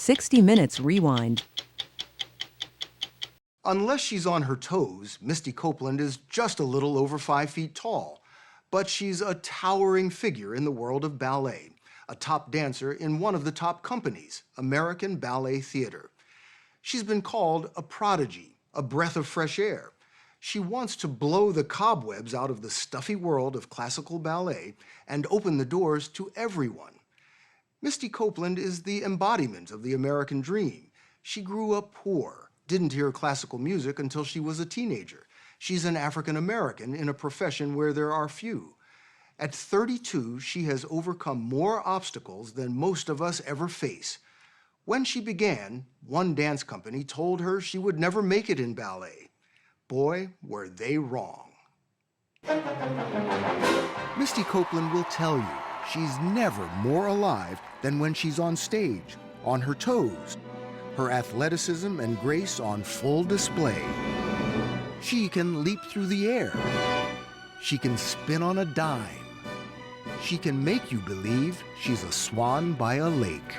60 Minutes Rewind. Unless she's on her toes, Misty Copeland is just a little over 5 feet tall. But she's a towering figure in the world of ballet, a top dancer in one of the top companies, American Ballet Theatre. She's been called a prodigy, a breath of fresh air. She wants to blow the cobwebs out of the stuffy world of classical ballet and open the doors to everyone. Misty Copeland is the embodiment of the American dream. She grew up poor, didn't hear classical music until she was a teenager. She's an African American in a profession where there are few. At 32, she has overcome more obstacles than most of us ever face. When she began, one dance company told her she would never make it in ballet. Boy, were they wrong. Misty Copeland will tell you she's never more alive than when she's on stage, on her toes, her athleticism and grace on full display. She can leap through the air. She can spin on a dime. She can make you believe she's a swan by a lake.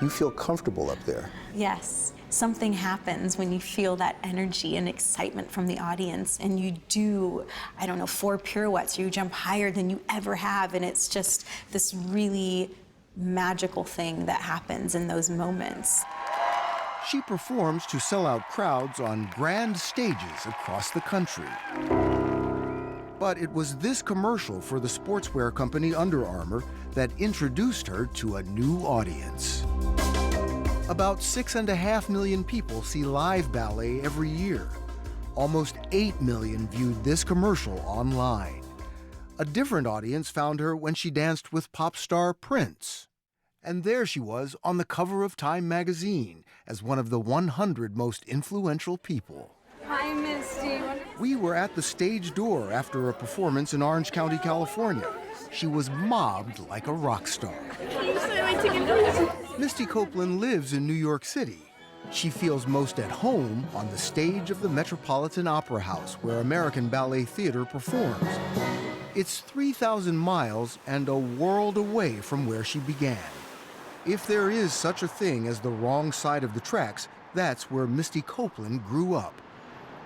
You feel comfortable up there. Yes. Something happens when you feel that energy and excitement from the audience, and you do, 4 pirouettes, you jump higher than you ever have, and it's just this really magical thing that happens in those moments. She performs to sell out crowds on grand stages across the country. But it was this commercial for the sportswear company Under Armour that introduced her to a new audience. About 6.5 million people see live ballet every year. Almost 8 million viewed this commercial online. A different audience found her when she danced with pop star Prince. And there she was on the cover of Time magazine as one of the 100 most influential people. Hi, Misty. We were at the stage door after a performance in Orange County, California. She was mobbed like a rock star. Can you sign my ticket, please? Misty Copeland lives in New York City. She feels most at home on the stage of the Metropolitan Opera House, where American Ballet Theatre performs. It's 3,000 miles and a world away from where she began. If there is such a thing as the wrong side of the tracks, that's where Misty Copeland grew up.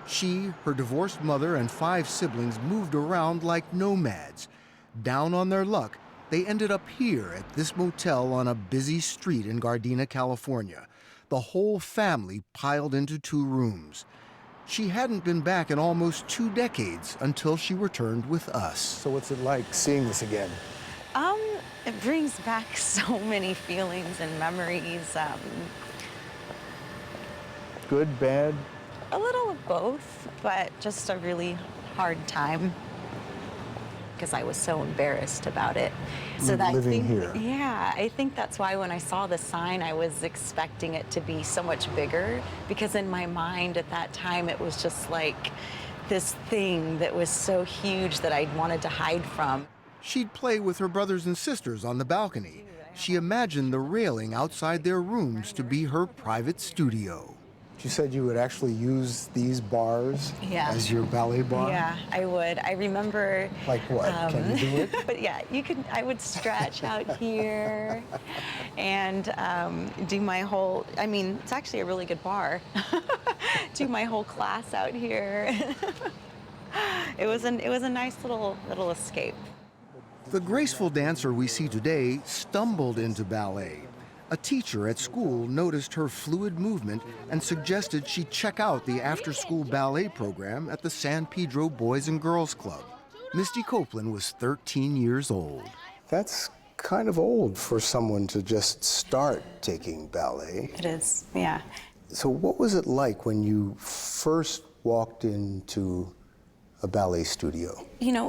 She, her divorced mother, and 5 siblings moved around like nomads. Down on their luck, they ended up here at this motel on a busy street in Gardena, California. The whole family piled into 2 rooms. She hadn't been back in almost 2 decades until she returned with us. So what's it like seeing this again? It brings back so many feelings and memories. Good, bad? A little of both, but just a really hard time because I was so embarrassed about it. So that Living here. Yeah, I think that's why when I saw the sign, I was expecting it to be so much bigger, because in my mind at that time, it was just like this thing that was so huge that I wanted to hide from. She'd play with her brothers and sisters on the balcony. She imagined the railing outside their rooms to be her private studio. You said you would actually use these bars as your ballet bar? Yeah, I would. I remember... Like what? Can you do it? But yeah, I would stretch out here and do my whole... it's actually a really good bar. Do my whole class out here. It was a nice little escape. The graceful dancer we see today stumbled into ballet. A teacher at school noticed her fluid movement and suggested she check out the after-school ballet program at the San Pedro Boys and Girls Club. Misty Copeland was 13 years old. That's kind of old for someone to just start taking ballet. It is, yeah. So what was it like when you first walked into a ballet studio?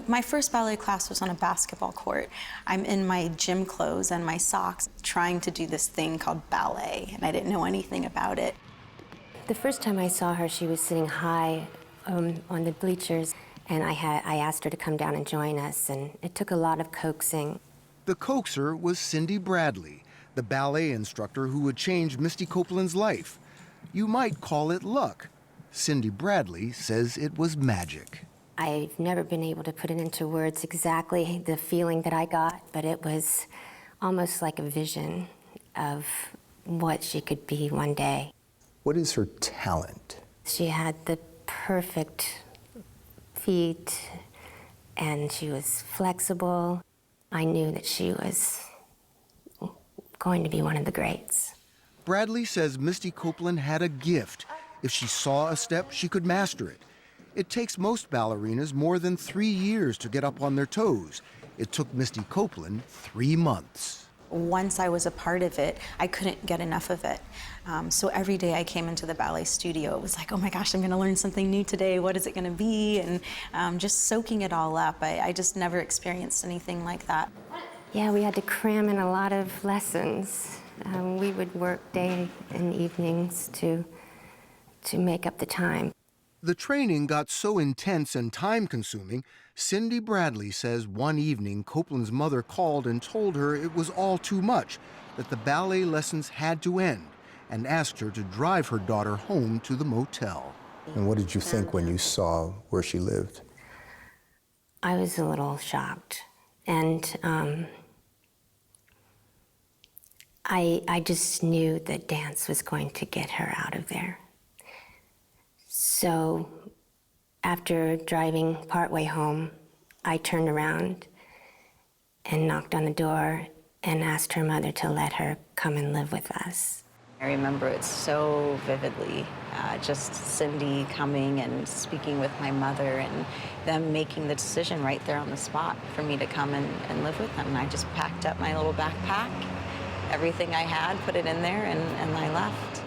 My first ballet class was on a basketball court. I'm in my gym clothes and my socks trying to do this thing called ballet, and I didn't know anything about it. The first time I saw her, she was sitting high on the bleachers, and I asked her to come down and join us, and it took a lot of coaxing. The coaxer was Cindy Bradley, the ballet instructor who would change Misty Copeland's life. You might call it luck. Cindy Bradley says it was magic. I've never been able to put it into words exactly the feeling that I got, but it was almost like a vision of what she could be one day. What is her talent? She had the perfect feet, and she was flexible. I knew that she was going to be one of the greats. Bradley says Misty Copeland had a gift. If she saw a step, she could master it. It takes most ballerinas more than 3 years to get up on their toes. It took Misty Copeland 3 months. Once I was a part of it, I couldn't get enough of it. So every day I came into the ballet studio, it was like, oh my gosh, I'm gonna learn something new today. What is it gonna be? And just soaking it all up. I just never experienced anything like that. Yeah, we had to cram in a lot of lessons. We would work day and evenings to make up the time. The training got so intense and time-consuming, Cindy Bradley says one evening Copeland's mother called and told her it was all too much, that the ballet lessons had to end, and asked her to drive her daughter home to the motel. And what did you think when you saw where she lived? I was a little shocked, and I just knew that dance was going to get her out of there. So after driving partway home, I turned around and knocked on the door and asked her mother to let her come and live with us. I remember it so vividly, just Cindy coming and speaking with my mother and them making the decision right there on the spot for me to come and live with them. And I just packed up my little backpack, everything I had, put it in there, and I left.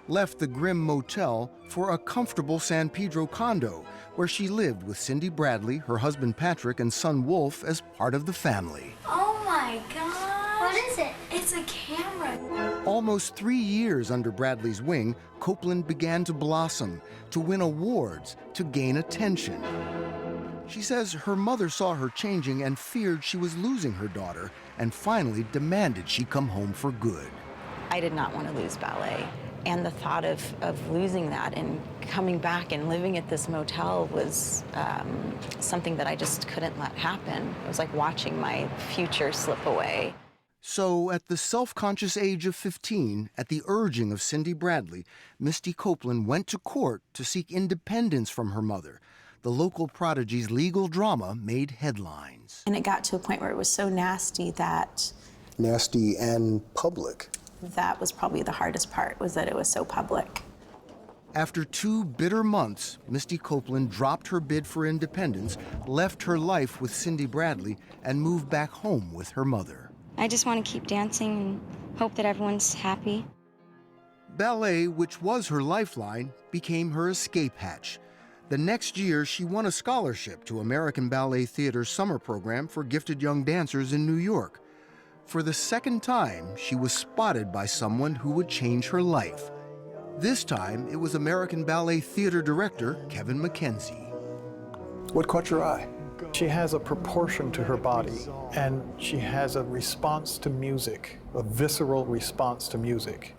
Left the grim motel for a comfortable San Pedro condo, where she lived with Cindy Bradley, her husband Patrick, and son Wolf as part of the family. Oh my gosh. What is it? It's a camera. Almost 3 years under Bradley's wing, Copeland began to blossom, to win awards, to gain attention. She says her mother saw her changing and feared she was losing her daughter, and finally demanded she come home for good. I did not want to lose ballet. And the thought of losing that and coming back and living at this motel was something that I just couldn't let happen. It was like watching my future slip away. So, at the self-conscious age of 15, at the urging of Cindy Bradley, Misty Copeland went to court to seek independence from her mother. The local prodigy's legal drama made headlines. And it got to a point where it was so nasty that Nasty and public. that was probably the hardest part, was that it was so public. After 2 bitter months, Misty Copeland dropped her bid for independence, left her life with Cindy Bradley, and moved back home with her mother. I just want to keep dancing and hope that everyone's happy. Ballet, which was her lifeline, became her escape hatch. The next year, she won a scholarship to American Ballet Theater's summer program for gifted young dancers in New York. For the second time, she was spotted by someone who would change her life. This time, it was American Ballet Theatre director Kevin McKenzie. What caught your eye? She has a proportion to her body, and she has a response to music, a visceral response to music,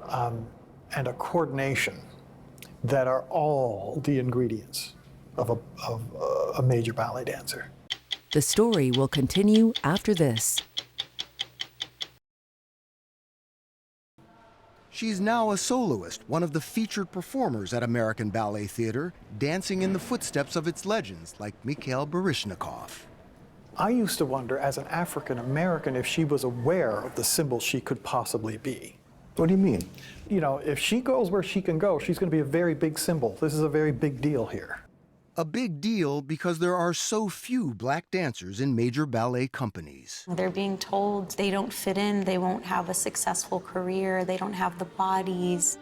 and a coordination that are all the ingredients of a major ballet dancer. The story will continue after this. She's now a soloist, one of the featured performers at American Ballet Theatre, dancing in the footsteps of its legends like Mikhail Baryshnikov. I used to wonder, as an African American, if she was aware of the symbol she could possibly be. What do you mean? You know, if she goes where she can go, she's going to be a very big symbol. This is a very big deal here. A big deal because there are so few black dancers in major ballet companies. They're being told they don't fit in, they won't have a successful career, they don't have the bodies.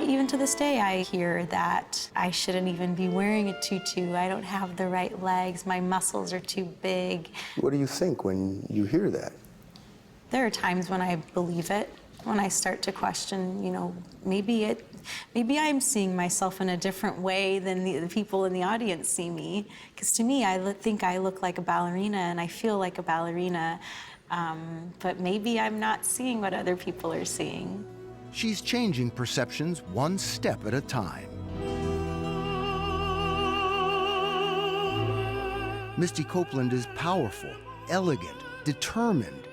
Even to this day, I hear that I shouldn't even be wearing a tutu. I don't have the right legs, my muscles are too big. What do you think when you hear that? There are times when I believe it, when I start to question, you know, maybe I'm seeing myself in a different way than the people in the audience see me. Because to me, I think I look like a ballerina and I feel like a ballerina, but maybe I'm not seeing what other people are seeing. She's changing perceptions one step at a time. Misty Copeland is powerful, elegant, determined.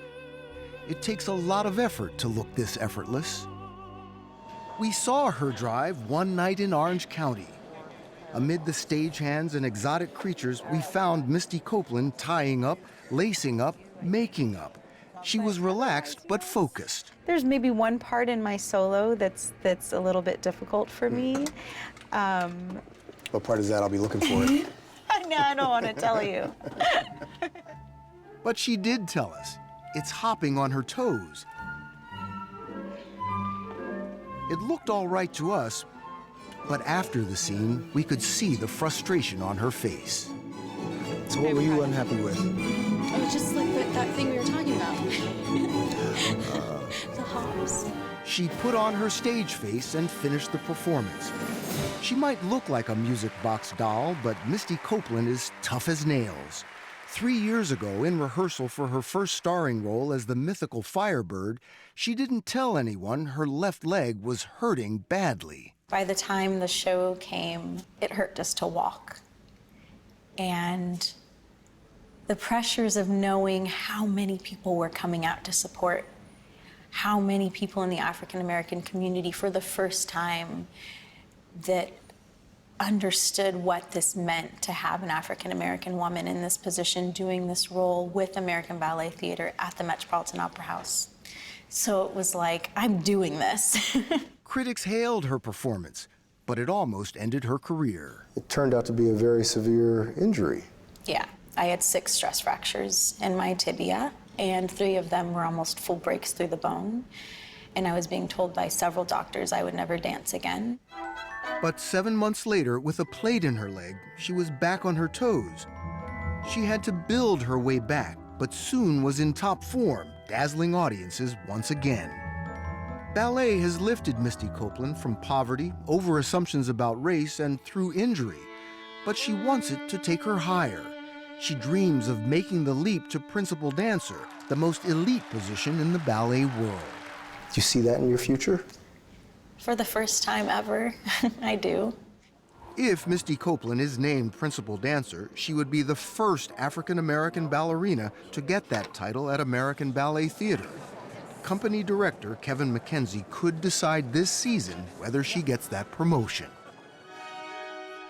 It takes a lot of effort to look this effortless. We saw her drive one night in Orange County. Amid the stagehands and exotic creatures, we found Misty Copeland tying up, lacing up, making up. She was relaxed but focused. There's maybe one part in my solo that's a little bit difficult for me. What part is that? I'll be looking for it. No, I don't want to tell you. But she did tell us. It's hopping on her toes. It looked all right to us, but after the scene, we could see the frustration on her face. So what were you unhappy with? Oh, just like that thing we were talking about. The hops. She put on her stage face and finished the performance. She might look like a music box doll, but Misty Copeland is tough as nails. 3 years ago, in rehearsal for her first starring role as the mythical Firebird, she didn't tell anyone her left leg was hurting badly. By the time the show came, it hurt just to walk. And the pressures of knowing how many people were coming out to support, how many people in the African American community for the first time that understood what this meant to have an African American woman in this position doing this role with American Ballet Theatre at the Metropolitan Opera House. So it was like, I'm doing this. Critics hailed her performance, but it almost ended her career. It turned out to be a very severe injury. Yeah, I had 6 stress fractures in my tibia, and 3 of them were almost full breaks through the bone. And I was being told by several doctors I would never dance again. But 7 months later, with a plate in her leg, she was back on her toes. She had to build her way back, but soon was in top form, dazzling audiences once again. Ballet has lifted Misty Copeland from poverty, over assumptions about race, and through injury. But she wants it to take her higher. She dreams of making the leap to principal dancer, the most elite position in the ballet world. Do you see that in your future? For the first time ever, I do. If Misty Copeland is named principal dancer, she would be the first African-American ballerina to get that title at American Ballet Theatre. Company director Kevin McKenzie could decide this season whether she gets that promotion.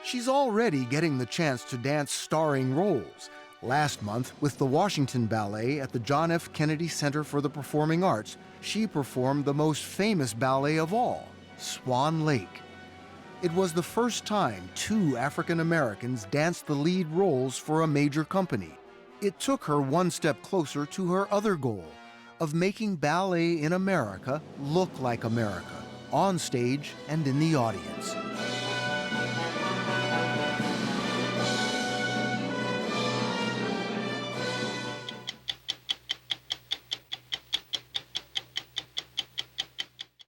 She's already getting the chance to dance starring roles. Last month, with the Washington Ballet at the John F. Kennedy Center for the Performing Arts, she performed the most famous ballet of all, Swan Lake. It was the first time 2 African Americans danced the lead roles for a major company. It took her one step closer to her other goal, of making ballet in America look like America, on stage and in the audience.